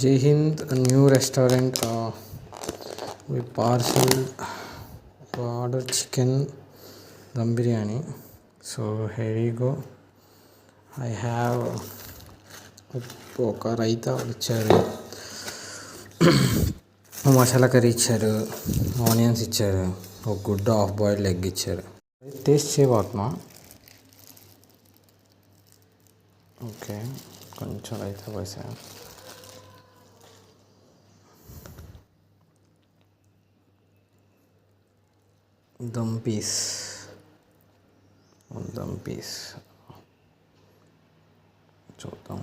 Jai Hind, a new restaurant. We parcel order chicken dum biryani. So here you go. I have ఒక రైతా ఇచ్చారు, masala curry ఇచ్చారు, onions ఇచ్చారు, ఒక గుడ్డ half boiled egg ఇచ్చారు. Taste చేయబోతున్నాం. ఓకే, కొంచెం రైతా పోసాను. దమ్ పీస్ చూద్దాం.